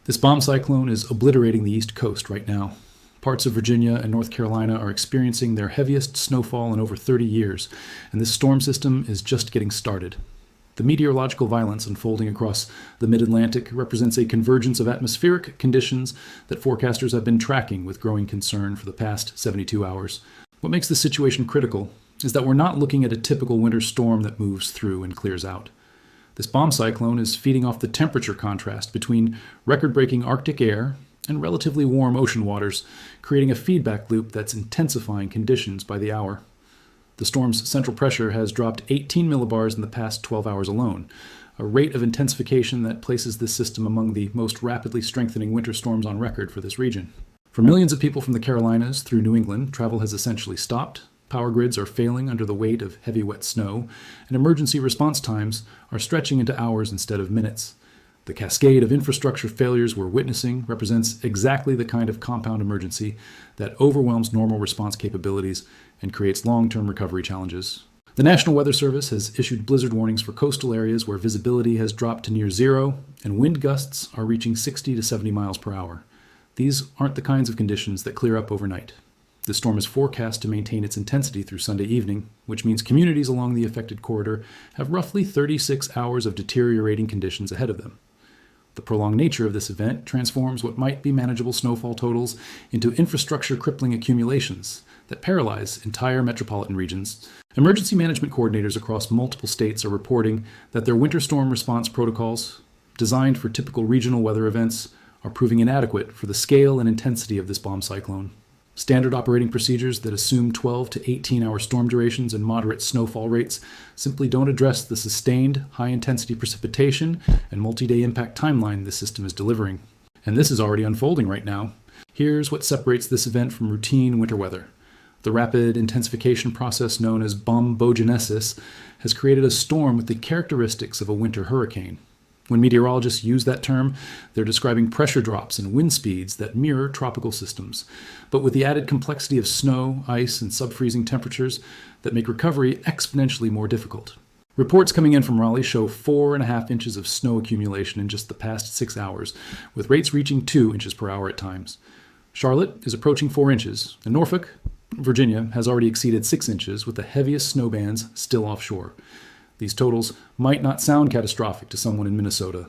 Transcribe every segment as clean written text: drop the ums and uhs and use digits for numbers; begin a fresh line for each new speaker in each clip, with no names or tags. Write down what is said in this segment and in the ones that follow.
This bomb cyclone is obliterating the East Coast right now. Parts of Virginia and North Carolina are experiencing their heaviest snowfall in over 30 years, and this storm system is just getting started. The meteorological violence unfolding across the mid-Atlantic represents a convergence of atmospheric conditions that forecasters have been tracking with growing concern for the past 72 hours. What makes this situation critical is that we're not looking at a typical winter storm that moves through and clears out. This bomb cyclone is feeding off the temperature contrast between record-breaking Arctic air and relatively warm ocean waters, creating a feedback loop that's intensifying conditions by the hour. The storm's central pressure has dropped 18 millibars in the past 12 hours alone, a rate of intensification that places this system among the most rapidly strengthening winter storms on record for this region. For millions of people from the Carolinas through New England, travel has essentially stopped. Power grids are failing under the weight of heavy wet snow, and emergency response times are stretching into hours instead of minutes. The cascade of infrastructure failures we're witnessing represents exactly the kind of compound emergency that overwhelms normal response capabilities and creates long-term recovery challenges. The National Weather Service has issued blizzard warnings for coastal areas where visibility has dropped to near zero and wind gusts are reaching 60 to 70 miles per hour. These aren't the kinds of conditions that clear up overnight. The storm is forecast to maintain its intensity through Sunday evening, which means communities along the affected corridor have roughly 36 hours of deteriorating conditions ahead of them. The prolonged nature of this event transforms what might be manageable snowfall totals into infrastructure-crippling accumulations that paralyze entire metropolitan regions. Emergency management coordinators across multiple states are reporting that their winter storm response protocols, designed for typical regional weather events, are proving inadequate for the scale and intensity of this bomb cyclone. Standard operating procedures that assume 12 to 18-hour storm durations and moderate snowfall rates simply don't address the sustained, high-intensity precipitation and multi-day impact timeline this system is delivering. And this is already unfolding right now. Here's what separates this event from routine winter weather. The rapid intensification process known as bombogenesis has created a storm with the characteristics of a winter hurricane. When meteorologists use that term, they're describing pressure drops and wind speeds that mirror tropical systems, but with the added complexity of snow, ice, and sub-freezing temperatures that make recovery exponentially more difficult. Reports coming in from Raleigh show 4.5 inches of snow accumulation in just the past 6 hours, with rates reaching 2 inches per hour at times. Charlotte is approaching 4 inches, and Norfolk, Virginia, has already exceeded 6 inches, with the heaviest snow bands still offshore. These totals might not sound catastrophic to someone in Minnesota,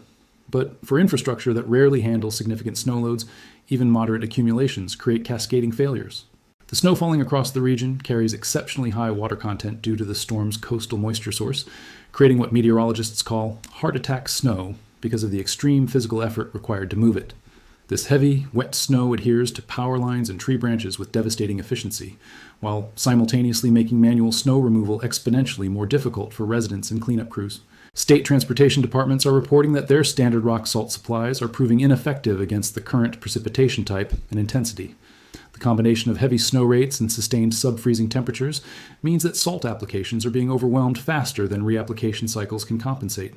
but for infrastructure that rarely handles significant snow loads, even moderate accumulations create cascading failures. The snow falling across the region carries exceptionally high water content due to the storm's coastal moisture source, creating what meteorologists call heart attack snow because of the extreme physical effort required to move it. This heavy, wet snow adheres to power lines and tree branches with devastating efficiency, while simultaneously making manual snow removal exponentially more difficult for residents and cleanup crews. State transportation departments are reporting that their standard rock salt supplies are proving ineffective against the current precipitation type and intensity. The combination of heavy snow rates and sustained sub-freezing temperatures means that salt applications are being overwhelmed faster than reapplication cycles can compensate.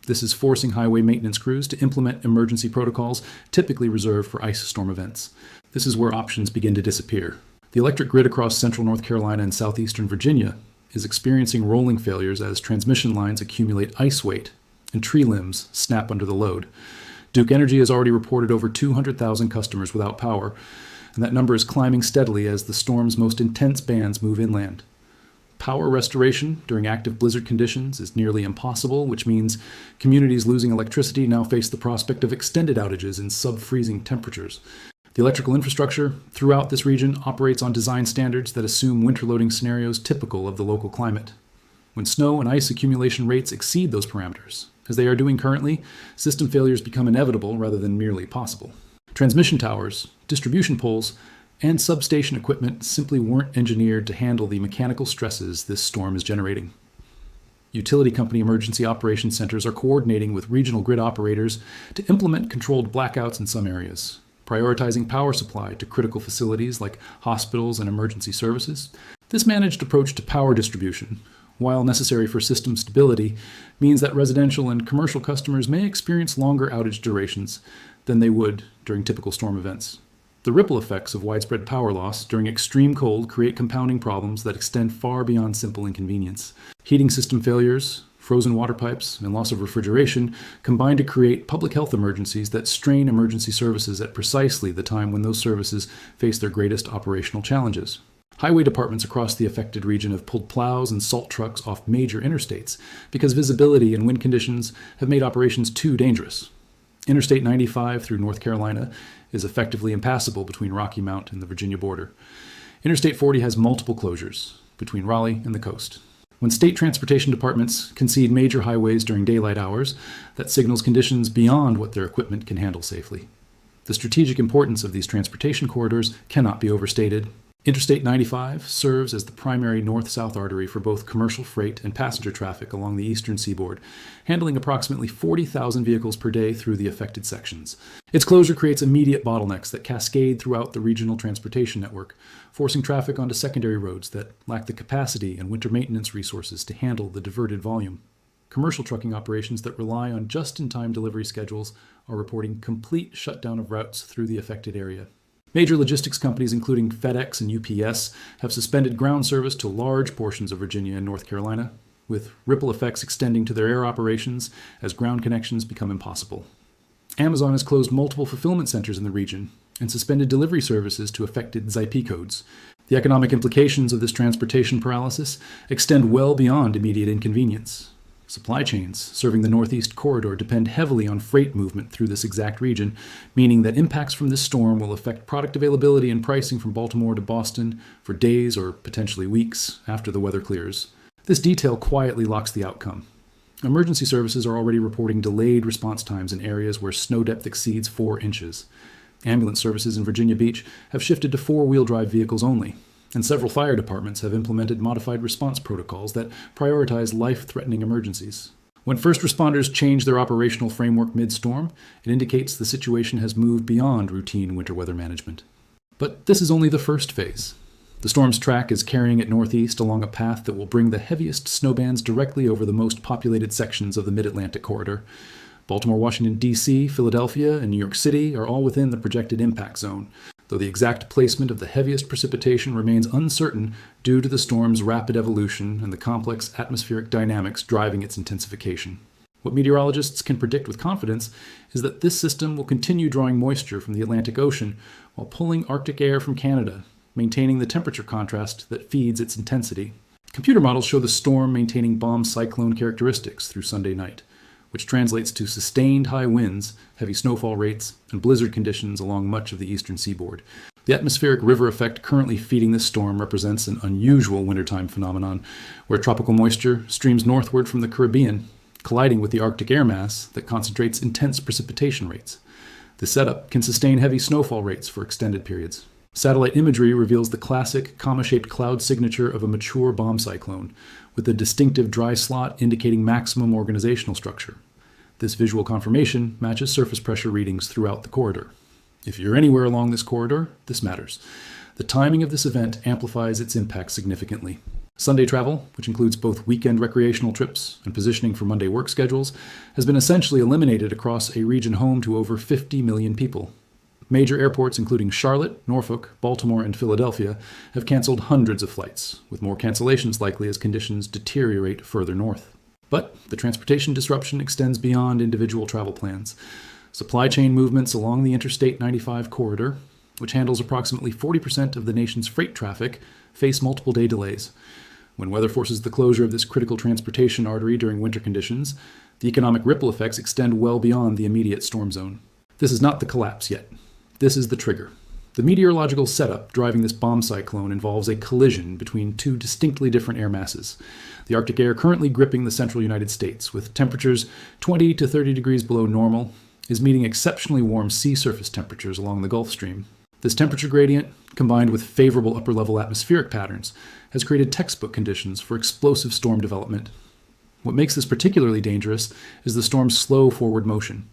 This is forcing highway maintenance crews to implement emergency protocols typically reserved for ice storm events. This is where options begin to disappear. The electric grid across central North Carolina and southeastern Virginia is experiencing rolling failures as transmission lines accumulate ice weight and tree limbs snap under the load. Duke Energy has already reported over 200,000 customers without power, and that number is climbing steadily as the storm's most intense bands move inland. Power restoration during active blizzard conditions is nearly impossible, which means communities losing electricity now face the prospect of extended outages in sub-freezing temperatures. The electrical infrastructure throughout this region operates on design standards that assume winter loading scenarios typical of the local climate. When snow and ice accumulation rates exceed those parameters, as they are doing currently, system failures become inevitable rather than merely possible. Transmission towers, distribution poles, and substation equipment simply weren't engineered to handle the mechanical stresses this storm is generating. Utility company emergency operations centers are coordinating with regional grid operators to implement controlled blackouts in some areas, prioritizing power supply to critical facilities like hospitals and emergency services. This managed approach to power distribution, while necessary for system stability, means that residential and commercial customers may experience longer outage durations than they would during typical storm events. The ripple effects of widespread power loss during extreme cold create compounding problems that extend far beyond simple inconvenience. Heating system failures, frozen water pipes, and loss of refrigeration combine to create public health emergencies that strain emergency services at precisely the time when those services face their greatest operational challenges. Highway departments across the affected region have pulled plows and salt trucks off major interstates because visibility and wind conditions have made operations too dangerous. Interstate 95 through North Carolina is effectively impassable between Rocky Mount and the Virginia border. Interstate 40 has multiple closures between Raleigh and the coast. When state transportation departments concede major highways during daylight hours, that signals conditions beyond what their equipment can handle safely. The strategic importance of these transportation corridors cannot be overstated. Interstate 95 serves as the primary north-south artery for both commercial freight and passenger traffic along the eastern seaboard, handling approximately 40,000 vehicles per day through the affected sections. Its closure creates immediate bottlenecks that cascade throughout the regional transportation network, forcing traffic onto secondary roads that lack the capacity and winter maintenance resources to handle the diverted volume. Commercial trucking operations that rely on just-in-time delivery schedules are reporting complete shutdown of routes through the affected area. Major logistics companies, including FedEx and UPS, have suspended ground service to large portions of Virginia and North Carolina, with ripple effects extending to their air operations as ground connections become impossible. Amazon has closed multiple fulfillment centers in the region and suspended delivery services to affected IP codes. The economic implications of this transportation paralysis extend well beyond immediate inconvenience. Supply chains serving the Northeast Corridor depend heavily on freight movement through this exact region, meaning that impacts from this storm will affect product availability and pricing from Baltimore to Boston for days or potentially weeks after the weather clears. This detail quietly locks the outcome. Emergency services are already reporting delayed response times in areas where snow depth exceeds 4 inches. Ambulance services in Virginia Beach have shifted to 4-wheel drive vehicles only, and several fire departments have implemented modified response protocols that prioritize life-threatening emergencies. When first responders change their operational framework mid-storm, it indicates the situation has moved beyond routine winter weather management. But this is only the first phase. The storm's track is carrying it northeast along a path that will bring the heaviest snow bands directly over the most populated sections of the Mid-Atlantic corridor. Baltimore, Washington, D.C., Philadelphia, and New York City are all within the projected impact zone, though the exact placement of the heaviest precipitation remains uncertain due to the storm's rapid evolution and the complex atmospheric dynamics driving its intensification. What meteorologists can predict with confidence is that this system will continue drawing moisture from the Atlantic Ocean while pulling Arctic air from Canada, maintaining the temperature contrast that feeds its intensity. Computer models show the storm maintaining bomb cyclone characteristics through Sunday night, which translates to sustained high winds, heavy snowfall rates, and blizzard conditions along much of the eastern seaboard. The atmospheric river effect currently feeding this storm represents an unusual wintertime phenomenon, where tropical moisture streams northward from the Caribbean, colliding with the Arctic air mass that concentrates intense precipitation rates. This setup can sustain heavy snowfall rates for extended periods. Satellite imagery reveals the classic comma-shaped cloud signature of a mature bomb cyclone, with the distinctive dry slot indicating maximum organizational structure. This visual confirmation matches surface pressure readings throughout the corridor. If you're anywhere along this corridor, this matters. The timing of this event amplifies its impact significantly. Sunday travel, which includes both weekend recreational trips and positioning for Monday work schedules, has been essentially eliminated across a region home to over 50 million people. Major airports including Charlotte, Norfolk, Baltimore, and Philadelphia have canceled hundreds of flights, with more cancellations likely as conditions deteriorate further north. But the transportation disruption extends beyond individual travel plans. Supply chain movements along the Interstate 95 corridor, which handles approximately 40% of the nation's freight traffic, face multiple day delays. When weather forces the closure of this critical transportation artery during winter conditions, the economic ripple effects extend well beyond the immediate storm zone. This is not the collapse yet. This is the trigger. The meteorological setup driving this bomb cyclone involves a collision between two distinctly different air masses. The Arctic air currently gripping the central United States, with temperatures 20 to 30 degrees below normal, is meeting exceptionally warm sea surface temperatures along the Gulf Stream. This temperature gradient, combined with favorable upper-level atmospheric patterns, has created textbook conditions for explosive storm development. What makes this particularly dangerous is the storm's slow forward motion.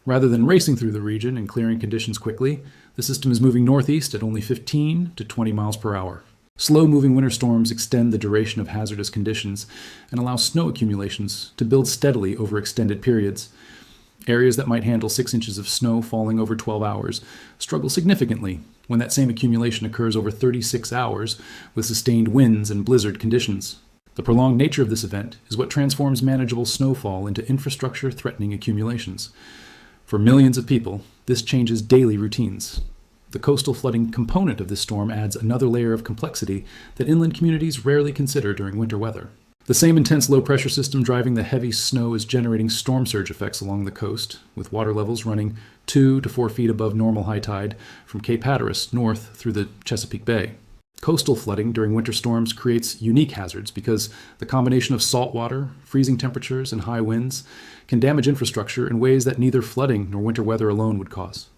Rather than racing through the region and clearing conditions quickly, the system is moving northeast at only 15 to 20 miles per hour. Slow-moving winter storms extend the duration of hazardous conditions and allow snow accumulations to build steadily over extended periods. Areas that might handle 6 inches of snow falling over 12 hours struggle significantly when that same accumulation occurs over 36 hours with sustained winds and blizzard conditions. The prolonged nature of this event is what transforms manageable snowfall into infrastructure-threatening accumulations. For millions of people, this changes daily routines. The coastal flooding component of this storm adds another layer of complexity that inland communities rarely consider during winter weather. The same intense low-pressure system driving the heavy snow is generating storm surge effects along the coast, with water levels running 2 to 4 feet above normal high tide from Cape Hatteras north through the Chesapeake Bay. Coastal flooding during winter storms creates unique hazards because the combination of salt water, freezing temperatures, and high winds can damage infrastructure in ways that neither flooding nor winter weather alone would cause.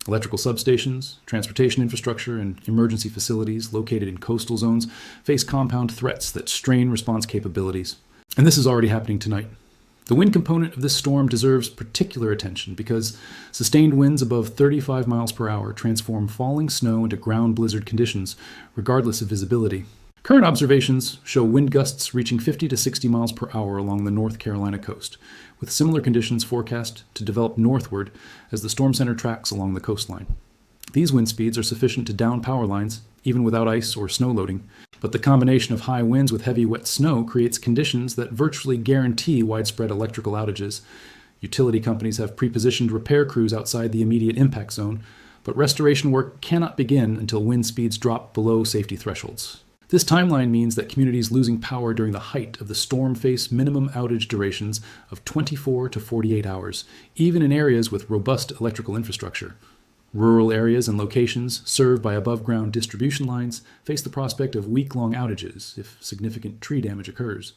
Electrical substations, transportation infrastructure, and emergency facilities located in coastal zones face compound threats that strain response capabilities. And this is already happening tonight. The wind component of this storm deserves particular attention because sustained winds above 35 miles per hour transform falling snow into ground blizzard conditions, regardless of visibility. Current observations show wind gusts reaching 50 to 60 miles per hour along the North Carolina coast, with similar conditions forecast to develop northward as the storm center tracks along the coastline. These wind speeds are sufficient to down power lines, even without ice or snow loading, but the combination of high winds with heavy wet snow creates conditions that virtually guarantee widespread electrical outages. Utility companies have pre-positioned repair crews outside the immediate impact zone, but restoration work cannot begin until wind speeds drop below safety thresholds. This timeline means that communities losing power during the height of the storm face minimum outage durations of 24 to 48 hours, even in areas with robust electrical infrastructure. Rural areas and locations served by above-ground distribution lines face the prospect of week-long outages if significant tree damage occurs.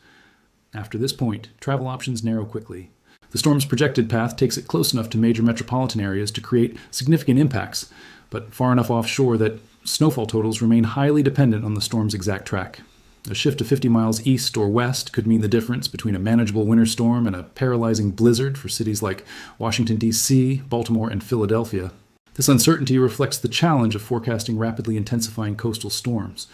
After this point, travel options narrow quickly. The storm's projected path takes it close enough to major metropolitan areas to create significant impacts, but far enough offshore that snowfall totals remain highly dependent on the storm's exact track. A shift to 50 miles east or west could mean the difference between a manageable winter storm and a paralyzing blizzard for cities like Washington, D.C., Baltimore, and Philadelphia. This uncertainty reflects the challenge of forecasting rapidly intensifying coastal storms,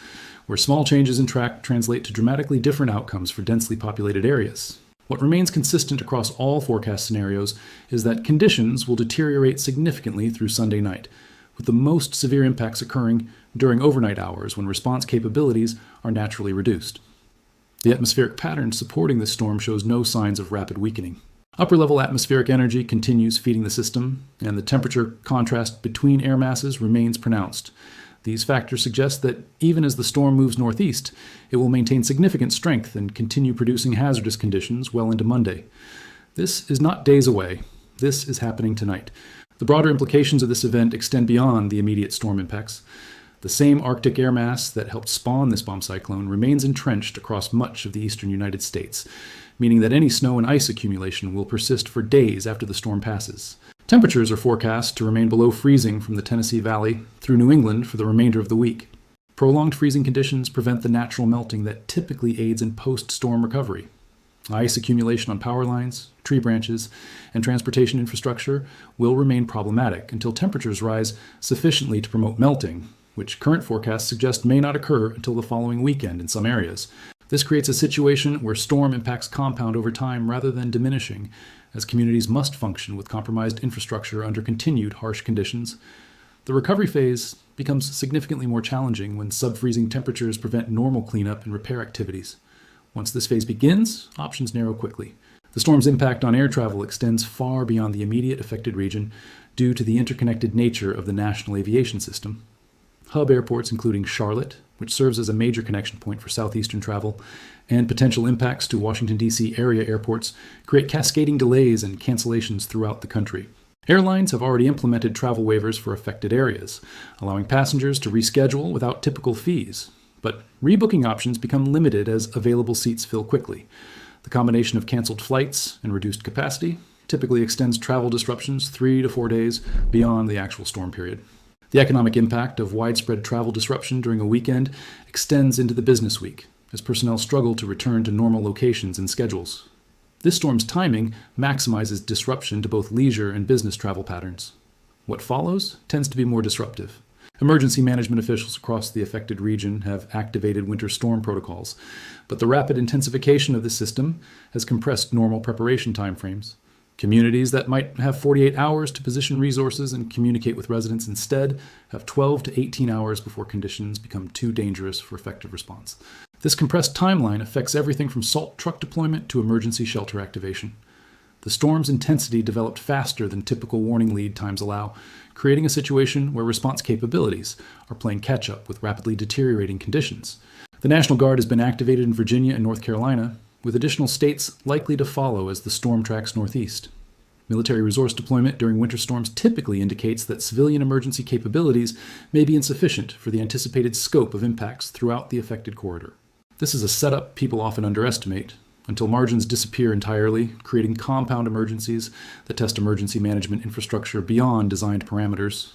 where small changes in track translate to dramatically different outcomes for densely populated areas. What remains consistent across all forecast scenarios is that conditions will deteriorate significantly through Sunday night, with the most severe impacts occurring during overnight hours when response capabilities are naturally reduced. The atmospheric pattern supporting this storm shows no signs of rapid weakening. Upper-level atmospheric energy continues feeding the system, and the temperature contrast between air masses remains pronounced. These factors suggest that even as the storm moves northeast, it will maintain significant strength and continue producing hazardous conditions well into Monday. This is not days away. This is happening tonight. The broader implications of this event extend beyond the immediate storm impacts. The same Arctic air mass that helped spawn this bomb cyclone remains entrenched across much of the eastern United States, meaning that any snow and ice accumulation will persist for days after the storm passes. Temperatures are forecast to remain below freezing from the Tennessee Valley through New England for the remainder of the week. Prolonged freezing conditions prevent the natural melting that typically aids in post-storm recovery. Ice accumulation on power lines, tree branches, and transportation infrastructure will remain problematic until temperatures rise sufficiently to promote melting, which current forecasts suggest may not occur until the following weekend in some areas. This creates a situation where storm impacts compound over time rather than diminishing, as communities must function with compromised infrastructure under continued harsh conditions. The recovery phase becomes significantly more challenging when sub-freezing temperatures prevent normal cleanup and repair activities. Once this phase begins, options narrow quickly. The storm's impact on air travel extends far beyond the immediate affected region due to the interconnected nature of the national aviation system. Hub airports including Charlotte, which serves as a major connection point for southeastern travel, and potential impacts to Washington, D.C. area airports create cascading delays and cancellations throughout the country. Airlines have already implemented travel waivers for affected areas, allowing passengers to reschedule without typical fees. But rebooking options become limited as available seats fill quickly. The combination of canceled flights and reduced capacity typically extends travel disruptions 3 to 4 days beyond the actual storm period. The economic impact of widespread travel disruption during a weekend extends into the business week, as personnel struggle to return to normal locations and schedules. This storm's timing maximizes disruption to both leisure and business travel patterns. What follows tends to be more disruptive. Emergency management officials across the affected region have activated winter storm protocols, but the rapid intensification of the system has compressed normal preparation timeframes. Communities that might have 48 hours to position resources and communicate with residents instead have 12 to 18 hours before conditions become too dangerous for effective response. This compressed timeline affects everything from salt truck deployment to emergency shelter activation. The storm's intensity developed faster than typical warning lead times allow, creating a situation where response capabilities are playing catch-up with rapidly deteriorating conditions. The National Guard has been activated in Virginia and North Carolina, with additional states likely to follow as the storm tracks northeast. Military resource deployment during winter storms typically indicates that civilian emergency capabilities may be insufficient for the anticipated scope of impacts throughout the affected corridor. This is a setup people often underestimate, until margins disappear entirely, creating compound emergencies that test emergency management infrastructure beyond designed parameters